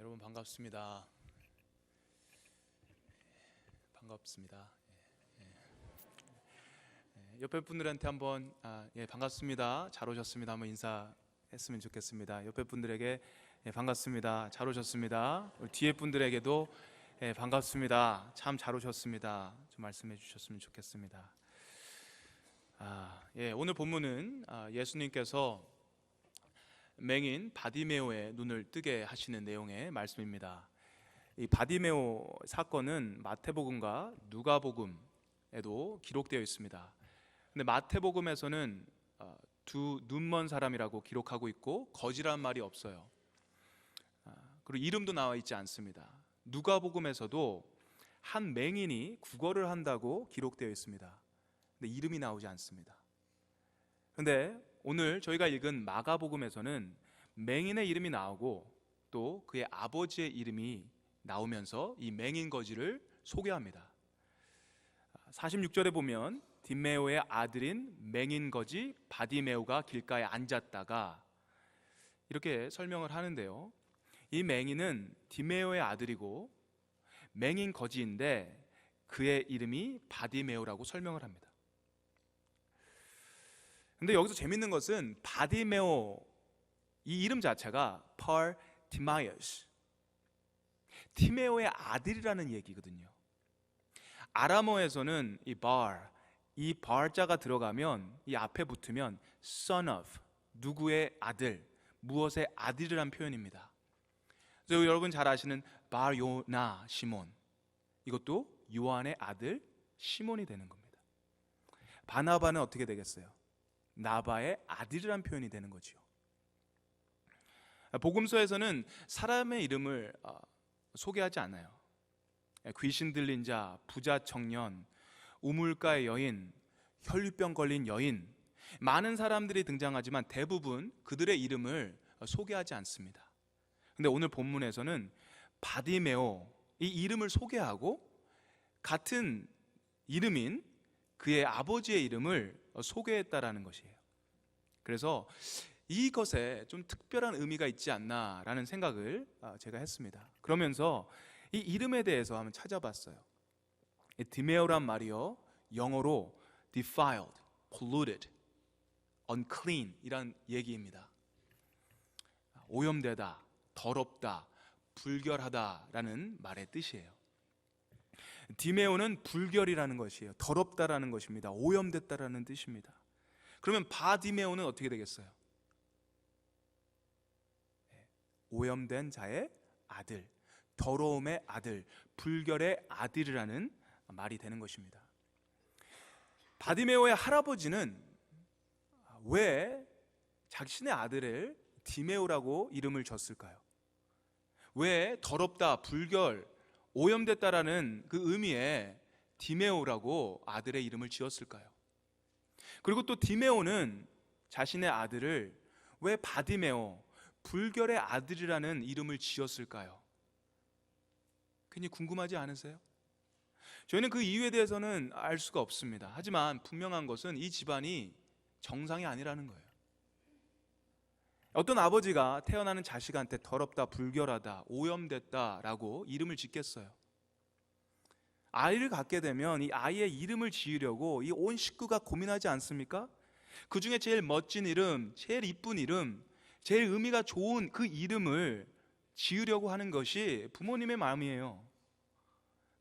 여러분 반갑습니다. 반갑습니다. 옆에 분들한테 한번 반갑습니다. 잘 오셨습니다. 한번 인사했으면 좋겠습니다. 옆에 분들에게 반갑습니다. 잘 오셨습니다. 우리 뒤에 분들에게도 반갑습니다. 참 잘 오셨습니다. 좀 말씀해 주셨으면 좋겠습니다. 오늘 본문은 예수님께서 맹인 바디메오의 눈을 뜨게 하시는 내용의 말씀입니다. 이 바디메오 사건은 마태복음과 누가복음에도 기록되어 있습니다. 근데 마태복음에서는 두 눈먼 사람이라고 기록하고 있고 거지라는 말이 없어요. 그리고 이름도 나와 있지 않습니다. 누가복음에서도 한 맹인이 구걸을 한다고 기록되어 있습니다. 근데 이름이 나오지 않습니다. 근데 오늘 저희가 읽은 마가복음에서는 맹인의 이름이 나오고 또 그의 아버지의 이름이 나오면서 이 맹인 거지를 소개합니다. 46절에 보면 디메오의 아들인 맹인 거지 바디메오가 길가에 앉았다가 이렇게 설명을 하는데요, 이 맹인은 디메오의 아들이고 맹인 거지인데 그의 이름이 바디메오라고 설명을 합니다. 근데 여기서 재밌는 것은 바디메오 이 이름 자체가 파르티마이어스, 티메오의 아들이라는 얘기거든요. 아람어에서는 이 bar자가 들어가면 이 앞에 붙으면 son of, 누구의 아들, 무엇의 아들이란 표현입니다. 그래서 여러분 잘 아시는 바요나 시몬, 이것도 요한의 아들 시몬이 되는 겁니다. 바나바는 어떻게 되겠어요? 나바의 아들이란 표현이 되는 거죠. 복음서에서는 사람의 이름을 소개하지 않아요. 귀신 들린 자, 부자 청년, 우물가의 여인, 혈류병 걸린 여인, 많은 사람들이 등장하지만 대부분 그들의 이름을 소개하지 않습니다. 근데 오늘 본문에서는 바디메오 이 이름을 소개하고 같은 이름인 그의 아버지의 이름을 소개했다라는 것이에요. 그래서 이것에 좀 특별한 의미가 있지 않나라는 생각을 제가 했습니다. 그러면서 이 이름에 대해서 한번 찾아봤어요. 디메오란 말이요, 영어로 defiled, polluted, unclean 이란 얘기입니다. 오염되다, 더럽다, 불결하다라는 말의 뜻이에요. 디메오는 불결이라는 것이에요. 더럽다라는 것입니다. 오염됐다라는 뜻입니다. 그러면 바디메오는 어떻게 되겠어요? 오염된 자의 아들, 더러움의 아들, 불결의 아들이라는 말이 되는 것입니다. 바디메오의 할아버지는 왜 자신의 아들을 디메오라고 이름을 줬을까요? 왜 더럽다, 불결, 오염됐다라는 그 의미의 디메오라고 아들의 이름을 지었을까요? 그리고 또 디메오는 자신의 아들을 왜 바디메오, 불결의 아들이라는 이름을 지었을까요? 괜히 궁금하지 않으세요? 저희는 그 이유에 대해서는 알 수가 없습니다. 하지만 분명한 것은 이 집안이 정상이 아니라는 거예요. 어떤 아버지가 태어나는 자식한테 더럽다, 불결하다, 오염됐다라고 이름을 짓겠어요? 아이를 갖게 되면 이 아이의 이름을 지으려고 이 온 식구가 고민하지 않습니까? 그 중에 제일 멋진 이름, 제일 이쁜 이름, 제일 의미가 좋은 그 이름을 지으려고 하는 것이 부모님의 마음이에요.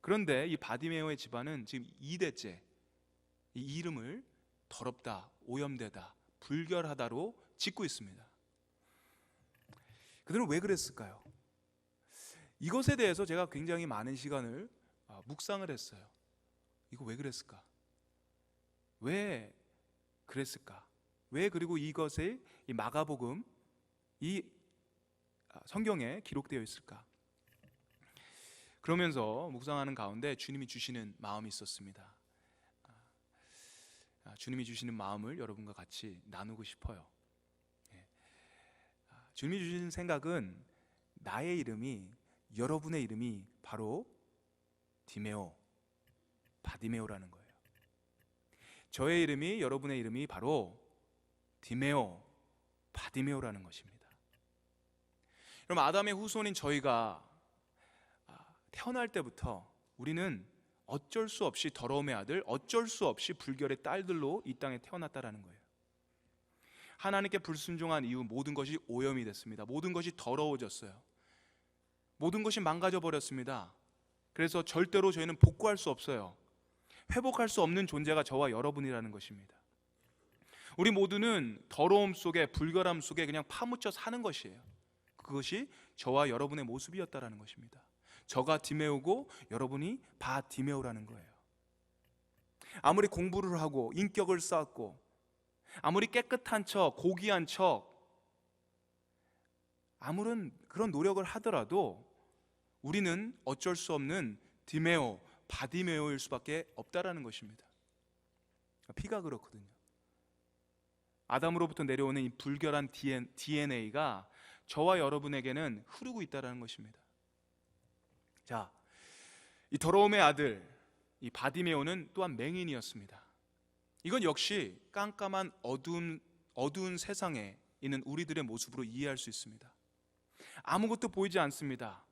그런데 이 바디메오의 집안은 지금 2대째 이 이름을 더럽다, 오염되다, 불결하다로 짓고 있습니다. 그들은 왜 그랬을까요? 이것에 대해서 제가 굉장히 많은 시간을 묵상을 했어요. 이거 왜 그랬을까? 왜 그랬을까? 왜 그리고 이것이 이 마가복음 이 성경에 기록되어 있을까? 그러면서 묵상하는 가운데 주님이 주시는 마음이 있었습니다. 주님이 주시는 마음을 여러분과 같이 나누고 싶어요. 주님이 주시는 생각은 나의 이름이, 여러분의 이름이 바로 디메오, 바디메오라는 거예요. 저의 이름이, 여러분의 이름이 바로 디메오, 바디메오라는 것입니다. 그럼 아담의 후손인 저희가 태어날 때부터 우리는 어쩔 수 없이 더러움의 아들, 어쩔 수 없이 불결의 딸들로 이 땅에 태어났다라는 거예요. 하나님께 불순종한 이후 모든 것이 오염이 됐습니다. 모든 것이 더러워졌어요. 모든 것이 망가져 버렸습니다. 그래서 절대로 저희는 복구할 수 없어요. 회복할 수 없는 존재가 저와 여러분이라는 것입니다. 우리 모두는 더러움 속에, 불결함 속에 그냥 파묻혀 사는 것이에요. 그것이 저와 여러분의 모습이었다라는 것입니다. 저가 디메오고 여러분이 바디메오라는 거예요. 아무리 공부를 하고 인격을 쌓고 아무리 깨끗한 척, 고귀한 척, 아무런 그런 노력을 하더라도 우리는 어쩔 수 없는 디메오, 바디메오일 수밖에 없다라는 것입니다. 피가 그렇거든요. 아담으로부터 내려오는 이 불결한 DNA가 저와 여러분에게는 흐르고 있다는 것입니다. 자, 이 더러움의 아들, 이 바디메오는 또한 맹인이었습니다. 이건 역시 깜깜한 어두운 세상에 있는 우리들의 모습으로 이해할 수 있습니다. 아무것도 보이지 않습니다.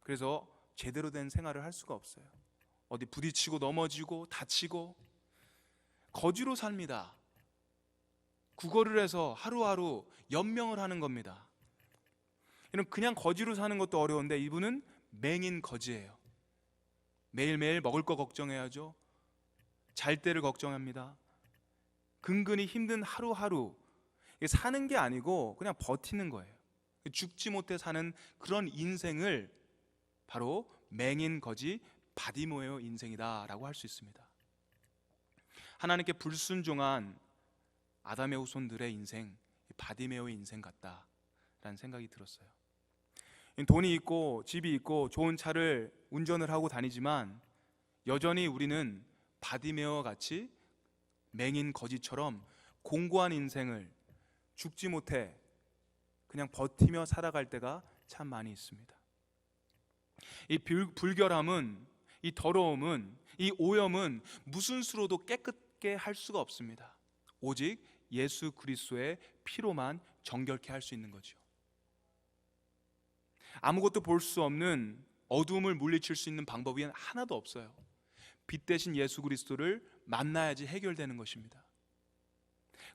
그래서 제대로 된 생활을 할 수가 없어요. 어디 부딪히고 넘어지고 다치고 거지로 삽니다. 구걸을 해서 하루하루 연명을 하는 겁니다. 이런 그냥 거지로 사는 것도 어려운데 이분은 맹인 거지예요. 매일매일 먹을 거 걱정해야죠. 잘 때를 걱정합니다. 근근히 힘든 하루하루, 이게 사는 게 아니고 그냥 버티는 거예요. 죽지 못해 사는 그런 인생을 바로 맹인 거지 바디메오 인생이다라고 할 수 있습니다. 하나님께 불순종한 아담의 후손들의 인생, 바디메오의 인생 같다라는 생각이 들었어요. 돈이 있고 집이 있고 좋은 차를 운전을 하고 다니지만 여전히 우리는 바디메오와 같이 맹인 거지처럼 공고한 인생을 죽지 못해 그냥 버티며 살아갈 때가 참 많이 있습니다. 이 불결함은, 이 더러움은, 이 오염은 무슨 수로도 깨끗게 할 수가 없습니다. 오직 예수 그리스도의 피로만 정결케 할 수 있는 거죠. 아무것도 볼 수 없는 어두움을 물리칠 수 있는 방법이 하나도 없어요. 빛 대신 예수 그리스도를 만나야지 해결되는 것입니다.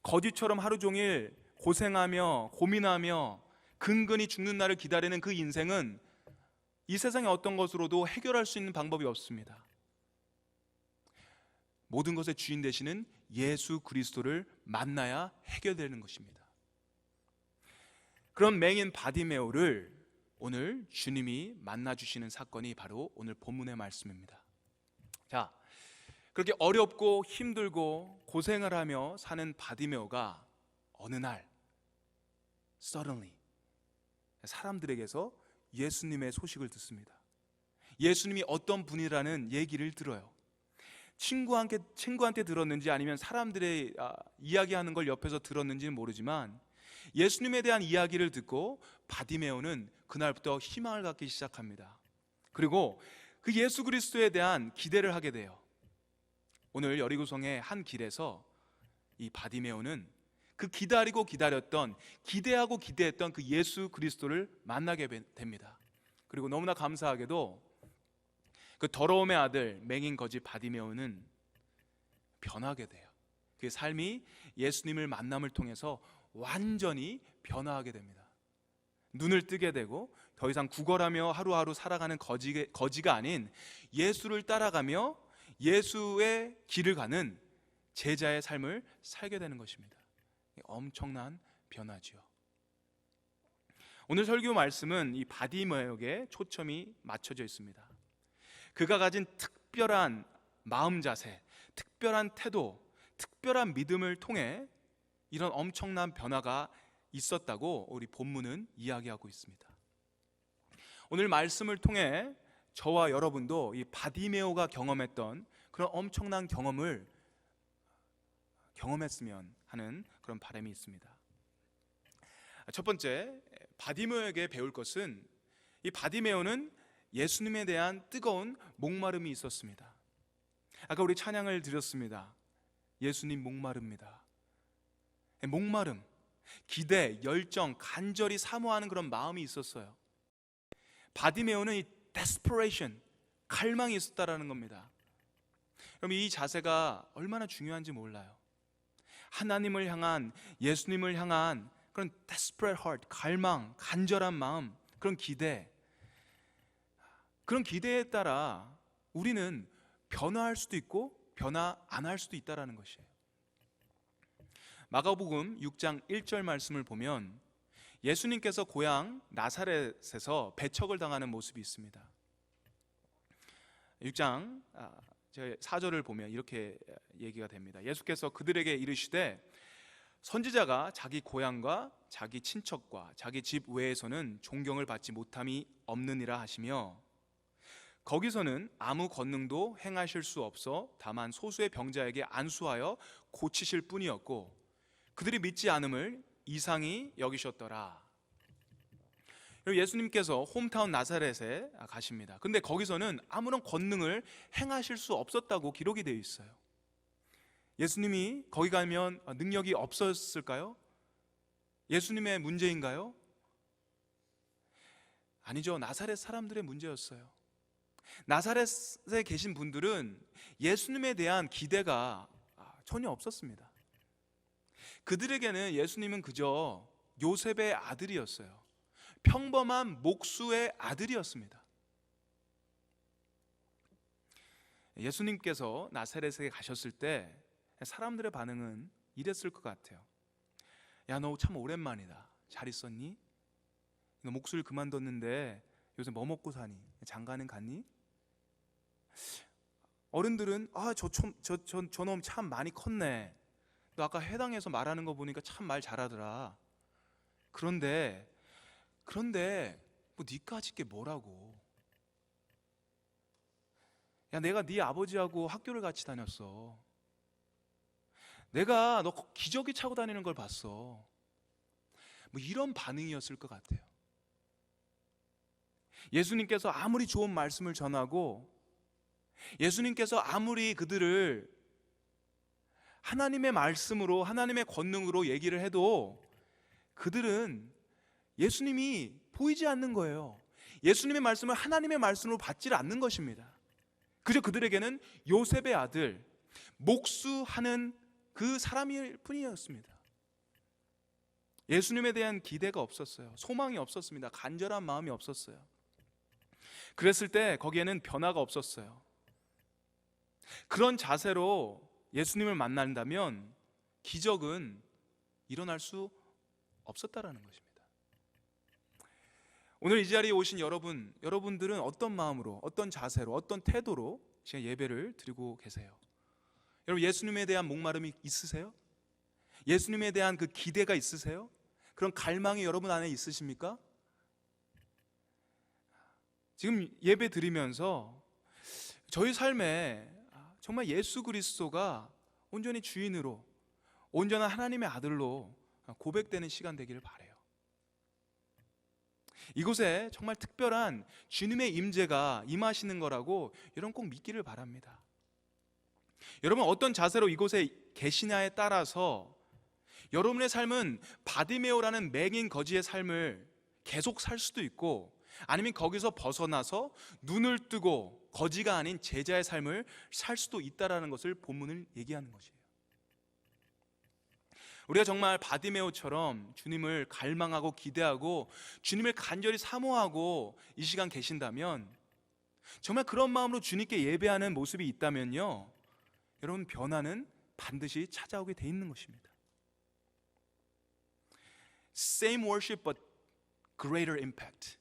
거지처럼 하루 종일 고생하며 고민하며 근근히 죽는 날을 기다리는 그 인생은 이 세상의 어떤 것으로도 해결할 수 있는 방법이 없습니다. 모든 것의 주인 되시는 예수 그리스도를 만나야 해결되는 것입니다. 그런 맹인 바디메오를 오늘 주님이 만나주시는 사건이 바로 오늘 본문의 말씀입니다. 자, 그렇게 어렵고 힘들고 고생을 하며 사는 바디메오가 어느 날 suddenly 사람들에게서 예수님의 소식을 듣습니다. 예수님이 어떤 분이라는 얘기를 들어요. 친구한테 들었는지 아니면 사람들의 이야기하는 걸 옆에서 들었는지는 모르지만 예수님에 대한 이야기를 듣고 바디메오는 그날부터 희망을 갖기 시작합니다. 그리고 그 예수 그리스도에 대한 기대를 하게 돼요. 오늘 여리고성의 한 길에서 이 바디메오는 그 기다리고 기다렸던, 기대하고 기대했던 그 예수 그리스도를 만나게 됩니다. 그리고 너무나 감사하게도 그 더러움의 아들 맹인 거지 바디메오는 변하게 돼요. 그 삶이 예수님을 만남을 통해서 완전히 변화하게 됩니다. 눈을 뜨게 되고 더 이상 구걸하며 하루하루 살아가는 거지가 아닌 예수를 따라가며 예수의 길을 가는 제자의 삶을 살게 되는 것입니다. 엄청난 변화지요. 오늘 설교 말씀은 이 바디메오에게 초점이 맞춰져 있습니다. 그가 가진 특별한 마음 자세, 특별한 태도, 특별한 믿음을 통해 이런 엄청난 변화가 있었다고 우리 본문은 이야기하고 있습니다. 오늘 말씀을 통해 저와 여러분도 이 바디메오가 경험했던 그런 엄청난 경험을 경험했으면 하는 그런 바람이 있습니다. 첫 번째, 바디메오에게 배울 것은 이 바디메오는 예수님에 대한 뜨거운 목마름이 있었습니다. 아까 우리 찬양을 드렸습니다. 예수님 목마릅니다. 목마름. 기대, 열정, 간절히 사모하는 그런 마음이 있었어요. 바디메오는 이 desperation, 갈망이 있었다라는 겁니다. 그럼 이 자세가 얼마나 중요한지 몰라요. 하나님을 향한, 예수님을 향한 그런 desperate heart, 갈망, 간절한 마음, 그런 기대, 그런 기대에 따라 우리는 변화할 수도 있고 변화 안 할 수도 있다라는 것이에요. 마가복음 6장 1절 말씀을 보면 예수님께서 고향 나사렛에서 배척을 당하는 모습이 있습니다. 6장 4절을 보면 이렇게 얘기가 됩니다. 예수께서 그들에게 이르시되 선지자가 자기 고향과 자기 친척과 자기 집 외에서는 존경을 받지 못함이 없느니라 하시며, 거기서는 아무 권능도 행하실 수 없어 다만 소수의 병자에게 안수하여 고치실 뿐이었고 그들이 믿지 않음을 이상히 여기셨더라. 예수님께서 홈타운 나사렛에 가십니다. 근데 거기서는 아무런 권능을 행하실 수 없었다고 기록이 되어 있어요. 예수님이 거기 가면 능력이 없었을까요? 예수님의 문제인가요? 아니죠. 나사렛 사람들의 문제였어요. 나사렛에 계신 분들은 예수님에 대한 기대가 전혀 없었습니다. 그들에게는 예수님은 그저 요셉의 아들이었어요. 평범한 목수의 아들이었습니다. 예수님께서 나사렛에 가셨을 때 사람들의 반응은 이랬을 것 같아요. 야, 너 참 오랜만이다. 잘 있었니? 너 목수를 그만뒀는데 요새 뭐 먹고 사니? 장가는 갔니? 어른들은 저놈 참 많이 컸네. 너 아까 회당에서 말하는 거 보니까 참 말 잘하더라. 그런데 뭐 니까짓 게 뭐라고? 야, 내가 네 아버지하고 학교를 같이 다녔어. 내가 너 기저귀 차고 다니는 걸 봤어. 뭐 이런 반응이었을 것 같아요. 예수님께서 아무리 좋은 말씀을 전하고 예수님께서 아무리 그들을 하나님의 말씀으로, 하나님의 권능으로 얘기를 해도 그들은 예수님이 보이지 않는 거예요. 예수님의 말씀을 하나님의 말씀으로 받지 않는 것입니다. 그저 그들에게는 요셉의 아들, 목수하는 그 사람일 뿐이었습니다. 예수님에 대한 기대가 없었어요. 소망이 없었습니다. 간절한 마음이 없었어요. 그랬을 때 거기에는 변화가 없었어요. 그런 자세로 예수님을 만난다면 기적은 일어날 수 없었다라는 것입니다. 오늘 이 자리에 오신 여러분들은 어떤 마음으로, 어떤 자세로, 어떤 태도로 지금 예배를 드리고 계세요? 여러분, 예수님에 대한 목마름이 있으세요? 예수님에 대한 그 기대가 있으세요? 그런 갈망이 여러분 안에 있으십니까? 지금 예배 드리면서 저희 삶에 정말 예수 그리스도가 온전히 주인으로, 온전한 하나님의 아들로 고백되는 시간 되기를 바라요. 이곳에 정말 특별한 주님의 임재가 임하시는 거라고 여러분 꼭 믿기를 바랍니다. 여러분 어떤 자세로 이곳에 계시냐에 따라서 여러분의 삶은 바디메오라는 맹인 거지의 삶을 계속 살 수도 있고, 아니면 거기서 벗어나서 눈을 뜨고 거지가 아닌 제자의 삶을 살 수도 있다라는 것을 본문을 얘기하는 것이에요. 우리가 정말 바디메오처럼 주님을 갈망하고 기대하고 주님을 간절히 사모하고 이 시간 계신다면, 정말 그런 마음으로 주님께 예배하는 모습이 있다면요, 여러분 변화는 반드시 찾아오게 돼 있는 것입니다. Same worship but greater impact.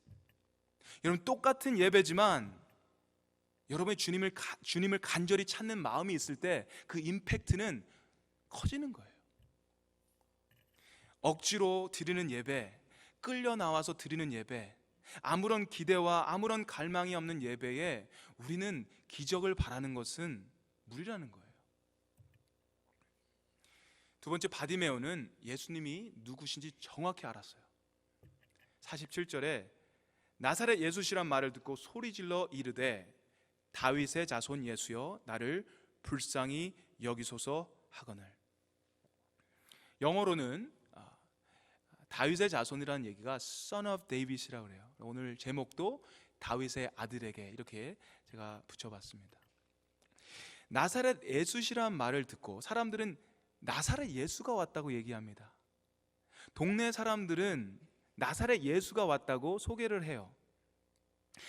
여러분 똑같은 예배지만 여러분의 주님을 간절히 찾는 마음이 있을 때 그 임팩트는 커지는 거예요. 억지로 드리는 예배, 끌려 나와서 드리는 예배, 아무런 기대와 아무런 갈망이 없는 예배에 우리는 기적을 바라는 것은 무리라는 거예요. 두 번째, 바디메오는 예수님이 누구신지 정확히 알았어요. 47절에 나사렛 예수시란 말을 듣고 소리질러 이르되 다윗의 자손 예수여 나를 불쌍히 여기소서 하거늘. 영어로는 다윗의 자손이라는 얘기가 Son of David이라고 그래요. 오늘 제목도 다윗의 아들에게 이렇게 제가 붙여봤습니다. 나사렛 예수시라는 말을 듣고 사람들은 나사렛 예수가 왔다고 얘기합니다. 동네 사람들은 나사렛 예수가 왔다고 소개를 해요.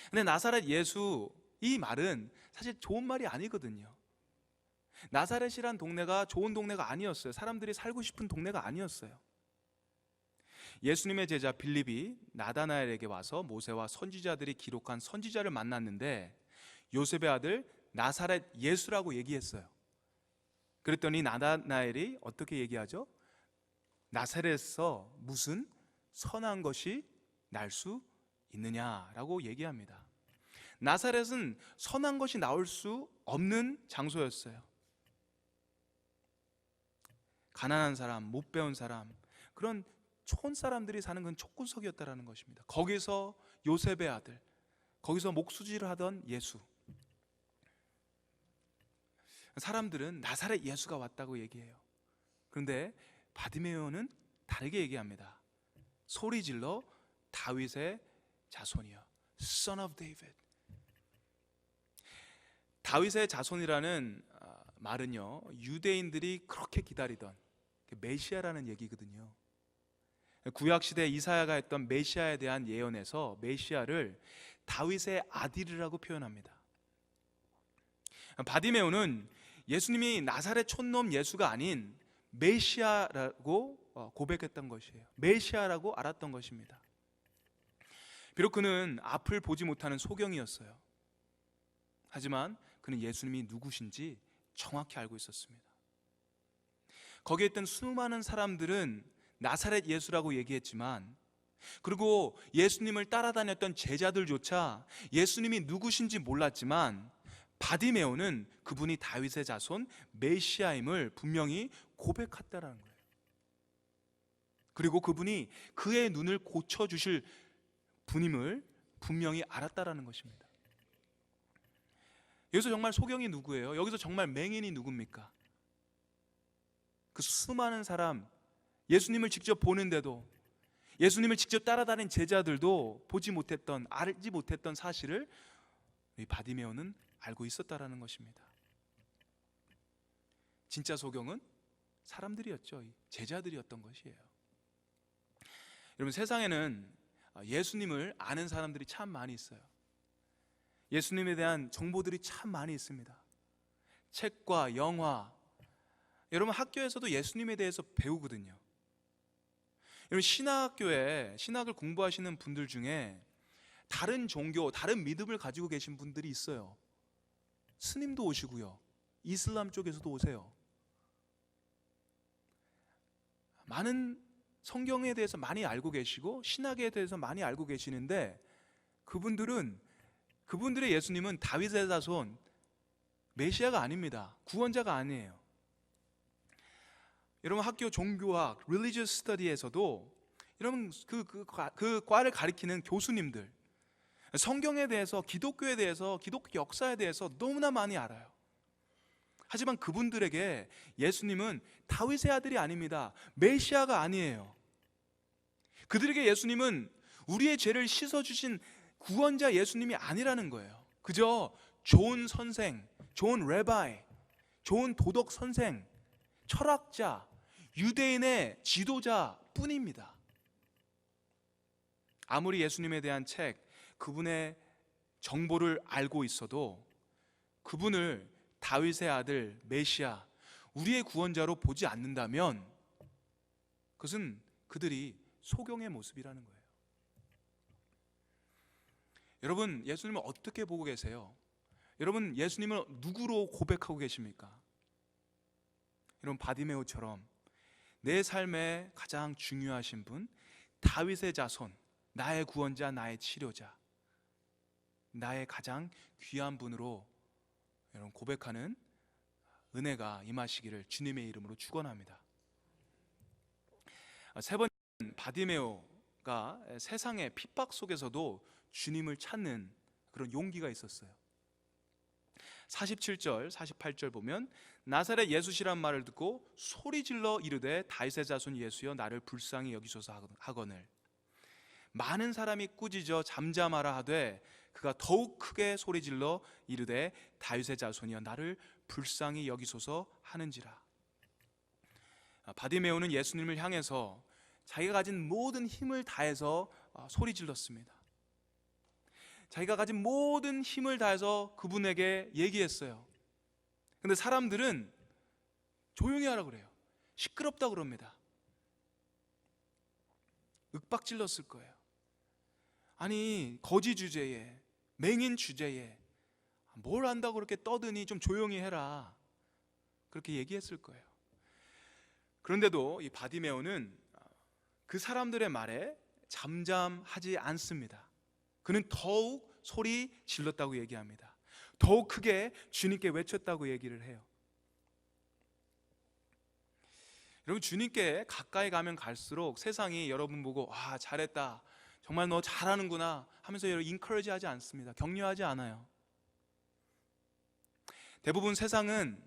근데 나사렛 예수, 이 말은 사실 좋은 말이 아니거든요. 나사렛이란 동네가 좋은 동네가 아니었어요. 사람들이 살고 싶은 동네가 아니었어요. 예수님의 제자 빌립이 나다나엘에게 와서 모세와 선지자들이 기록한 선지자를 만났는데 요셉의 아들 나사렛 예수라고 얘기했어요. 그랬더니 나다나엘이 어떻게 얘기하죠? 나사렛에서 무슨 선한 것이 날 수 있느냐라고 얘기합니다. 나사렛은 선한 것이 나올 수 없는 장소였어요. 가난한 사람, 못 배운 사람, 그런 촌 사람들이 사는 건 촌구석이었다라는 것입니다. 거기서 요셉의 아들, 거기서 목수질을 하던 예수, 사람들은 나사렛 예수가 왔다고 얘기해요. 그런데 바디메오는 다르게 얘기합니다. 소리질러 다윗의 자손이여, Son of David. 다윗의 자손이라는 말은요, 유대인들이 그렇게 기다리던 메시아라는 얘기거든요. 구약시대 이사야가 했던 메시아에 대한 예언에서 메시아를 다윗의 아들이라고 표현합니다. 바디메오는 예수님이 나사렛 촌놈 예수가 아닌 메시아라고 고백했던 것이에요. 메시아라고 알았던 것입니다. 비록 그는 앞을 보지 못하는 소경이었어요. 하지만 그는 예수님이 누구신지 정확히 알고 있었습니다. 거기에 있던 수많은 사람들은 나사렛 예수라고 얘기했지만, 그리고 예수님을 따라다녔던 제자들조차 예수님이 누구신지 몰랐지만 바디메오는 그분이 다윗의 자손 메시아임을 분명히 고백했다라는 거예요. 그리고 그분이 그의 눈을 고쳐주실 분임을 분명히 알았다라는 것입니다. 여기서 정말 소경이 누구예요? 여기서 정말 맹인이 누굽니까? 그 수많은 사람, 예수님을 직접 보는데도, 예수님을 직접 따라다닌 제자들도 보지 못했던, 알지 못했던 사실을 이 바디메오는 알고 있었다라는 것입니다. 진짜 소경은 사람들이었죠. 제자들이었던 것이에요. 여러분, 세상에는 예수님을 아는 사람들이 참 많이 있어요. 예수님에 대한 정보들이 참 많이 있습니다. 책과 영화, 여러분 학교에서도 예수님에 대해서 배우거든요. 여러분 신학교에 신학을 공부하시는 분들 중에 다른 종교, 다른 믿음을 가지고 계신 분들이 있어요. 스님도 오시고요, 이슬람 쪽에서도 오세요. 많은 성경에 대해서 많이 알고 계시고 신학에 대해서 많이 알고 계시는데 그분들의 예수님은 다윗의 자손 메시아가 아닙니다. 구원자가 아니에요. 여러분 학교 종교학, religious study에서도 여러분 그 과를 가리키는 교수님들 성경에 대해서, 기독교에 대해서, 기독교 역사에 대해서 너무나 많이 알아요. 하지만 그분들에게 예수님은 다윗의 아들이 아닙니다. 메시아가 아니에요. 그들에게 예수님은 우리의 죄를 씻어주신 구원자 예수님이 아니라는 거예요. 그저 좋은 선생, 좋은 레바이, 좋은 도덕 선생, 철학자, 유대인의 지도자 뿐입니다. 아무리 예수님에 대한 책, 그분의 정보를 알고 있어도 그분을 다윗의 아들 메시아, 우리의 구원자로 보지 않는다면 그것은 그들이 소경의 모습이라는 거예요. 여러분 예수님을 어떻게 보고 계세요? 여러분 예수님을 누구로 고백하고 계십니까? 여러분 바디메오처럼 내 삶에 가장 중요하신 분, 다윗의 자손, 나의 구원자, 나의 치료자, 나의 가장 귀한 분으로 여러분 고백하는 은혜가 임하시기를 주님의 이름으로 축원합니다. 세 번째는 바디메오가 세상의 핍박 속에서도 주님을 찾는 그런 용기가 있었어요. 47절 48절 보면 나사렛 예수시란 말을 듣고 소리질러 이르되 다윗의 자손 예수여 나를 불쌍히 여기소서 하거늘 많은 사람이 꾸짖어 잠잠하라 하되 그가 더욱 크게 소리질러 이르되 다윗의 자손이여 나를 불쌍히 여기소서 하는지라. 바디메오는 예수님을 향해서 자기가 가진 모든 힘을 다해서 소리질렀습니다. 자기가 가진 모든 힘을 다해서 그분에게 얘기했어요. 근데 사람들은 조용히 하라고 그래요. 시끄럽다고 그럽니다. 윽박질렀을 거예요. 아니 거지 주제에, 맹인 주제에 뭘 안다고 그렇게 떠드니 좀 조용히 해라, 그렇게 얘기했을 거예요. 그런데도 이 바디메오는 그 사람들의 말에 잠잠하지 않습니다. 그는 더욱 소리 질렀다고 얘기합니다. 더욱 크게 주님께 외쳤다고 얘기를 해요. 여러분, 주님께 가까이 가면 갈수록 세상이 여러분 보고 와 잘했다, 정말 너 잘하는구나 하면서 여러분 인커리지 하지 않습니다. 격려하지 않아요. 대부분 세상은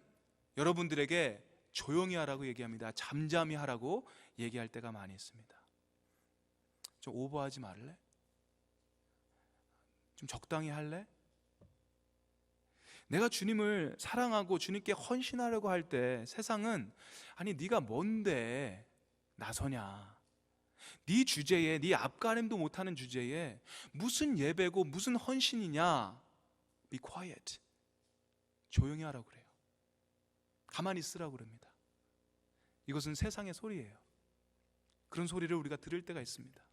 여러분들에게 조용히 하라고 얘기합니다. 잠잠히 하라고 얘기할 때가 많이 있습니다. 좀 오버하지 말래? 좀 적당히 할래? 내가 주님을 사랑하고 주님께 헌신하려고 할 때 세상은 아니 네가 뭔데 나서냐, 네 주제에, 네 앞가림도 못하는 주제에 무슨 예배고 무슨 헌신이냐, Be quiet, 조용히 하라고 그래요. 가만히 있으라고 그럽니다. 이것은 세상의 소리예요. 그런 소리를 우리가 들을 때가 있습니다.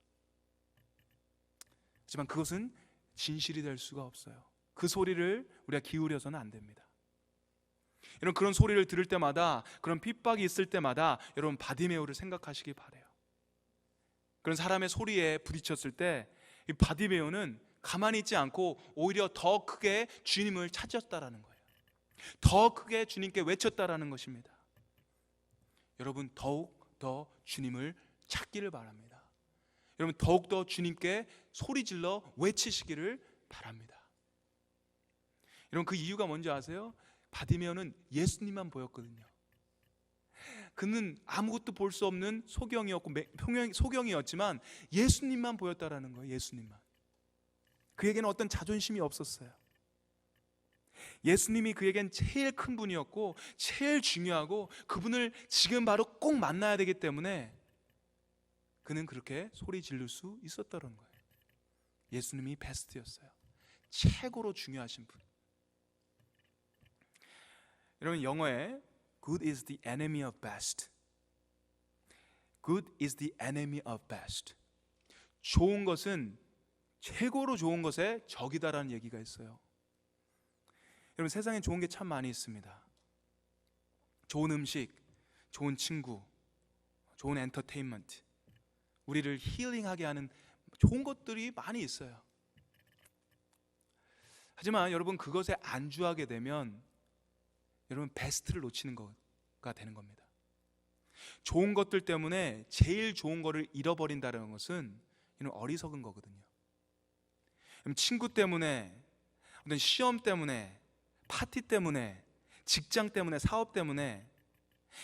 하지만 그것은 진실이 될 수가 없어요. 그 소리를 우리가 기울여서는 안 됩니다. 여러분, 그런 소리를 들을 때마다, 그런 핍박이 있을 때마다 여러분 바디메오를 생각하시기 바라요. 그런 사람의 소리에 부딪혔을 때 이 바디메오는 가만히 있지 않고 오히려 더 크게 주님을 찾았다라는 거예요. 더 크게 주님께 외쳤다라는 것입니다. 여러분, 더욱 더 주님을 찾기를 바랍니다. 여러분, 더욱 더 주님께 소리질러 외치시기를 바랍니다. 여러분, 그 이유가 뭔지 아세요? 바디메오는 예수님만 보였거든요. 그는 아무것도 볼 수 없는 소경이었지만 예수님만 보였다라는 거예요. 예수님만. 그에게는 어떤 자존심이 없었어요. 예수님이 그에겐 제일 큰 분이었고 제일 중요하고 그분을 지금 바로 꼭 만나야 되기 때문에 그는 그렇게 소리 지를 수 있었다는 거예요. 예수님이 베스트였어요. 최고로 중요하신 분. 여러분, 영어에 Good is the enemy of best. Good is the enemy of best. 좋은 것은 최고로 좋은 것의 적이다라는 얘기가 있어요. 여러분, 세상에 좋은 게 참 많이 있습니다. 좋은 음식, 좋은 친구, 좋은 엔터테인먼트, 우리를 힐링하게 하는 좋은 것들이 많이 있어요. 하지만 여러분, 그것에 안주하게 되면 여러분 베스트를 놓치는 거가 되는 겁니다. 좋은 것들 때문에 제일 좋은 거를 잃어버린다는 것은 이런 어리석은 거거든요. 친구 때문에, 어떤 시험 때문에, 파티 때문에, 직장 때문에, 사업 때문에,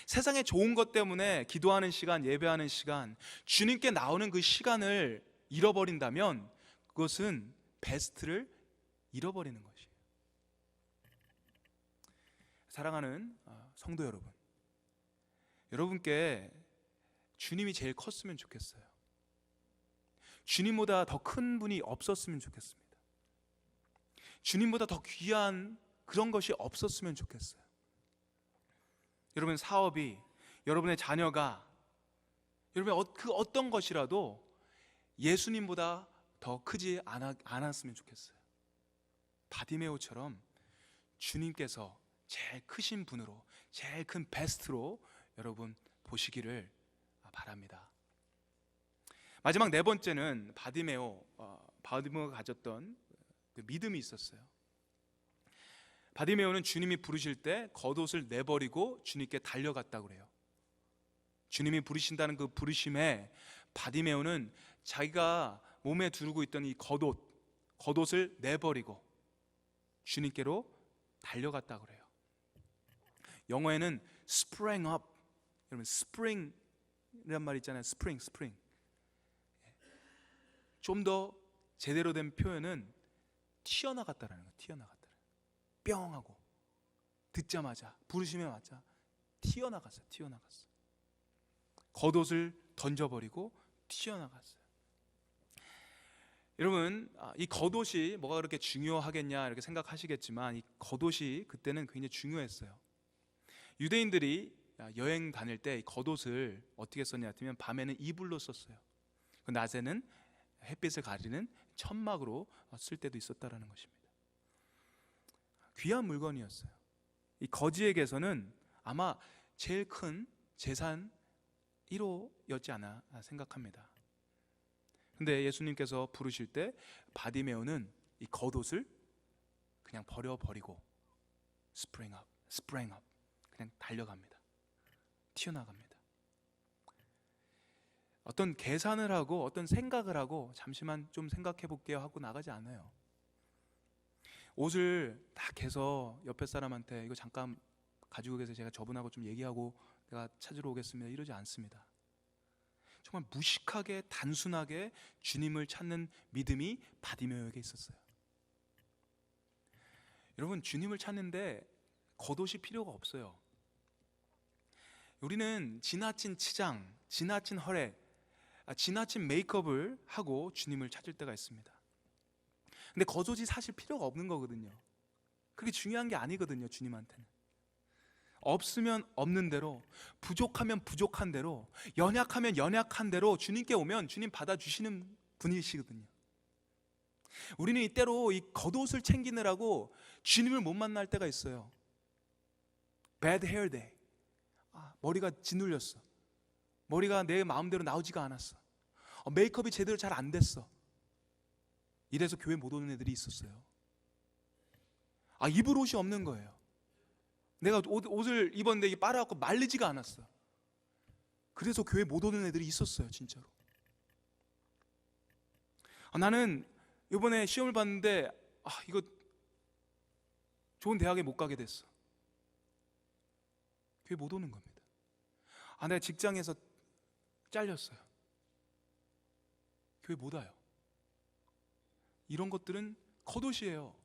세상에 좋은 것 때문에 기도하는 시간, 예배하는 시간, 주님께 나오는 그 시간을 잃어버린다면 그것은 베스트를 잃어버리는 것이에요. 사랑하는 성도 여러분, 여러분께 주님이 제일 컸으면 좋겠어요. 주님보다 더 큰 분이 없었으면 좋겠습니다. 주님보다 더 귀한 그런 것이 없었으면 좋겠어요. 여러분 사업이, 여러분의 자녀가, 여러분의 그 어떤 것이라도 예수님보다 더 크지 않았으면 좋겠어요. 바디메오처럼 주님께서 제일 크신 분으로, 제일 큰 베스트로 여러분 보시기를 바랍니다. 마지막 네 번째는 바디메오가 가졌던 그 믿음이 있었어요. 바디메오는 주님이 부르실 때 겉옷을 내버리고 주님께 달려갔다고 그래요. 주님이 부르신다는 그 부르심에 바디메오는 자기가 몸에 두르고 있던 이 겉옷을 내버리고 주님께로 달려갔다 그래요. 영어에는 sprang up. 여러분 spring이란 말 있잖아요. spring. 좀 더 제대로 된 표현은 튀어나갔다라는 거예요. 튀어나갔다. 뿅 하고 듣자마자 부르시자마자 튀어나갔어요. 겉옷을 던져버리고 튀어나갔어요. 여러분, 이 겉옷이 뭐가 그렇게 중요하겠냐 이렇게 생각하시겠지만 이 겉옷이 그때는 굉장히 중요했어요. 유대인들이 여행 다닐 때 이 겉옷을 어떻게 썼냐 하면 밤에는 이불로 썼어요. 낮에는 햇빛을 가리는 천막으로 쓸 때도 있었다라는 것입니다. 귀한 물건이었어요. 이 거지에게서는 아마 제일 큰 재산 1호였지 않아 생각합니다. 근데 예수님께서 부르실 때 바디메오는 이 겉옷을 그냥 버려버리고 sprang up 그냥 달려갑니다. 튀어나갑니다. 어떤 계산을 하고 어떤 생각을 하고 잠시만 좀 생각해 볼게요 하고 나가지 않아요. 옷을 딱 해서 옆에 사람한테 이거 잠깐 가지고 계세요. 제가 저분하고 좀 얘기하고 내가 찾으러 오겠습니다. 이러지 않습니다. 정말 무식하게 단순하게 주님을 찾는 믿음이 바디메오에게 있었어요. 여러분, 주님을 찾는데 겉옷이 필요가 없어요. 우리는 지나친 치장, 지나친 허례, 지나친 메이크업을 하고 주님을 찾을 때가 있습니다. 근데 겉옷이 사실 필요가 없는 거거든요. 그게 중요한 게 아니거든요. 주님한테는 없으면 없는 대로, 부족하면 부족한 대로, 연약하면 연약한 대로 주님께 오면 주님 받아주시는 분이시거든요. 우리는 이때로 이 겉옷을 챙기느라고 주님을 못 만날 때가 있어요. Bad hair day. 머리가 짓눌렸어. 머리가 내 마음대로 나오지가 않았어. 메이크업이 제대로 잘 안 됐어. 이래서 교회 못 오는 애들이 있었어요. 입을 옷이 없는 거예요. 내가 옷을 입었는데 이게 빨아갖고 말리지가 않았어. 그래서 교회 못 오는 애들이 있었어요. 진짜로. 나는 이번에 시험을 봤는데 이거 좋은 대학에 못 가게 됐어. 교회 못 오는 겁니다. 내가 직장에서 잘렸어요. 교회 못 와요. 이런 것들은 겉옷이에요.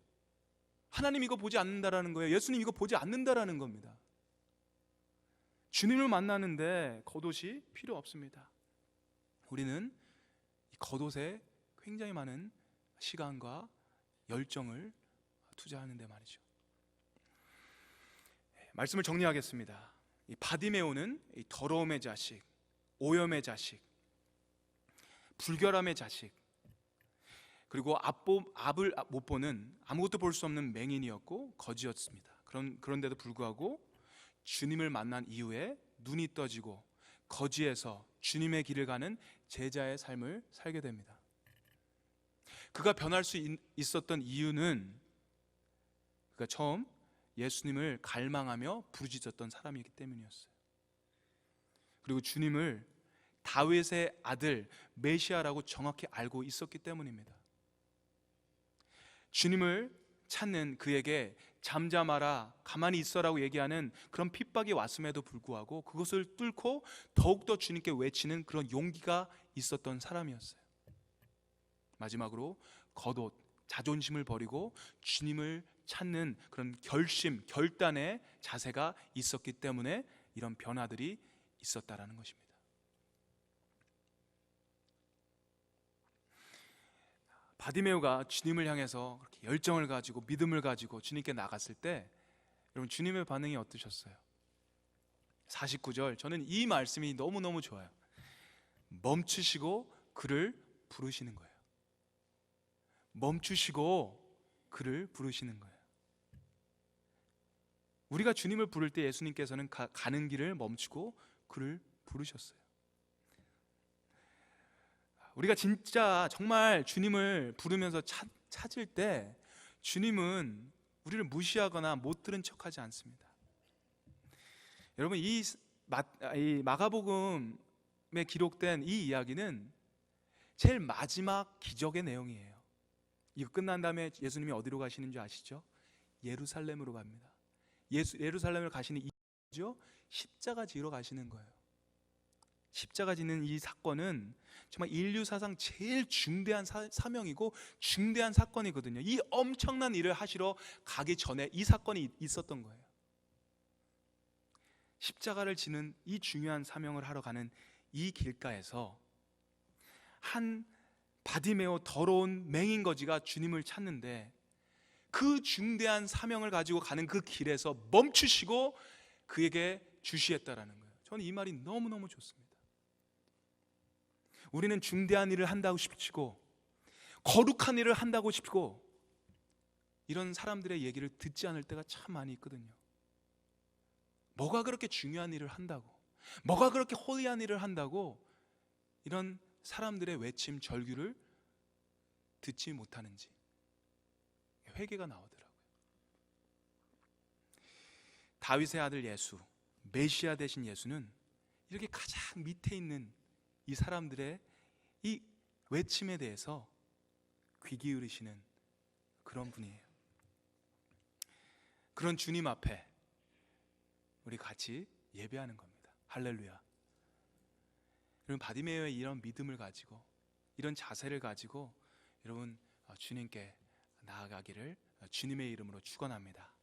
하나님 이거 보지 않는다라는 거예요. 예수님 이거 보지 않는다라는 겁니다. 주님을 만나는데 겉옷이 필요 없습니다. 우리는 이 겉옷에 굉장히 많은 시간과 열정을 투자하는데 말이죠. 말씀을 정리하겠습니다. 이 바디메오는 이 더러움의 자식, 오염의 자식, 불결함의 자식, 그리고 앞을 못 보는 아무것도 볼 수 없는 맹인이었고 거지였습니다. 그런데도 불구하고 주님을 만난 이후에 눈이 떠지고 거지에서 주님의 길을 가는 제자의 삶을 살게 됩니다. 그가 변할 수 있었던 이유는 그가 처음 예수님을 갈망하며 부르짖었던 사람이기 때문이었어요. 그리고 주님을 다윗의 아들 메시아라고 정확히 알고 있었기 때문입니다. 주님을 찾는 그에게 잠잠하라, 가만히 있어라고 얘기하는 그런 핍박이 왔음에도 불구하고 그것을 뚫고 더욱더 주님께 외치는 그런 용기가 있었던 사람이었어요. 마지막으로 겉옷, 자존심을 버리고 주님을 찾는 그런 결심, 결단의 자세가 있었기 때문에 이런 변화들이 있었다라는 것입니다. 바디메오가 주님을 향해서 그렇게 열정을 가지고 믿음을 가지고 주님께 나갔을 때 여러분 주님의 반응이 어떠셨어요? 49절, 저는 이 말씀이 너무너무 좋아요. 멈추시고 그를 부르시는 거예요. 멈추시고 그를 부르시는 거예요. 우리가 주님을 부를 때 예수님께서는 가는 길을 멈추고 그를 부르셨어요. 우리가 진짜 정말 주님을 부르면서 찾을 때 주님은 우리를 무시하거나 못 들은 척하지 않습니다. 여러분, 이 마가복음에 기록된 이 이야기는 제일 마지막 기적의 내용이에요. 이거 끝난 다음에 예수님이 어디로 가시는 줄 아시죠? 예루살렘으로 갑니다. 예루살렘을 가시는 이유죠? 십자가 지러 가시는 거예요. 십자가 지는 이 사건은 정말 인류 사상 제일 중대한 사명이고 중대한 사건이거든요. 이 엄청난 일을 하시러 가기 전에 이 사건이 있었던 거예요. 십자가를 지는 이 중요한 사명을 하러 가는 이 길가에서 한 바디메오 더러운 맹인거지가 주님을 찾는데, 그 중대한 사명을 가지고 가는 그 길에서 멈추시고 그에게 주시했다라는 거예요. 저는 이 말이 너무너무 좋습니다. 우리는 중대한 일을 한다고 싶고 거룩한 일을 한다고 싶고 이런 사람들의 얘기를 듣지 않을 때가 참 많이 있거든요. 뭐가 그렇게 중요한 일을 한다고, 뭐가 그렇게 홀리한 일을 한다고 이런 사람들의 외침 절규를 듣지 못하는지 회개가 나오더라고요. 다윗의 아들 예수, 메시아 되신 예수는 이렇게 가장 밑에 있는 이 사람들의 이 외침에 대해서 귀 기울이시는 그런 분이에요. 그런 주님 앞에 우리 같이 예배하는 겁니다. 할렐루야. 여러분, 바디메오의 이런 믿음을 가지고, 이런 자세를 가지고 여러분 주님께 나아가기를 주님의 이름으로 축원합니다.